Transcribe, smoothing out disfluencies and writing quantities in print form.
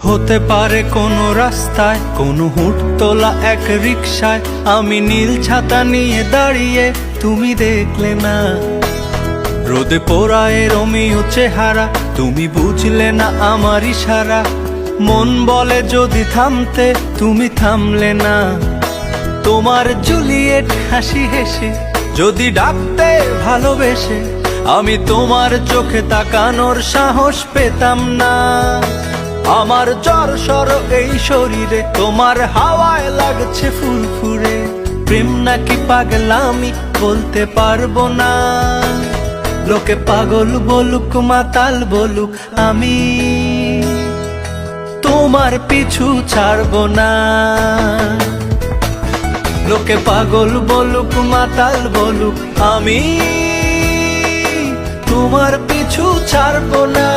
হতে পারে কোনো রাস্তায়, কোনো হুটতোলা এক রিকশায় আমি নীল ছাতা নিয়ে দাঁড়িয়ে, তুমি দেখলে না। রোদে পোড়ায় রোমিও চেহারা, তুমি বুঝলে না আমার ইশারা। মন বলে যদি থামতে, তুমি থামলে না। তোমার জুলিয়েট হাসি হেসে যদি ডাকতে ভালোবেসে, আমি তোমার চোখে তাকানোর সাহস পেতাম না। আমার জ্বর সর এই শরীরে, তোমার হাওয়ায় লাগছে ফুরফুরে। প্রেম নাকি পাগলামি বলতে পারবো না। লোকে পাগল বলুক মাতাল বলুক, আমি তোমার পিছু ছাড়বো না। লোকে পাগল বলুক মাতাল বলুক, আমি তোমার পিছু ছাড়বো না।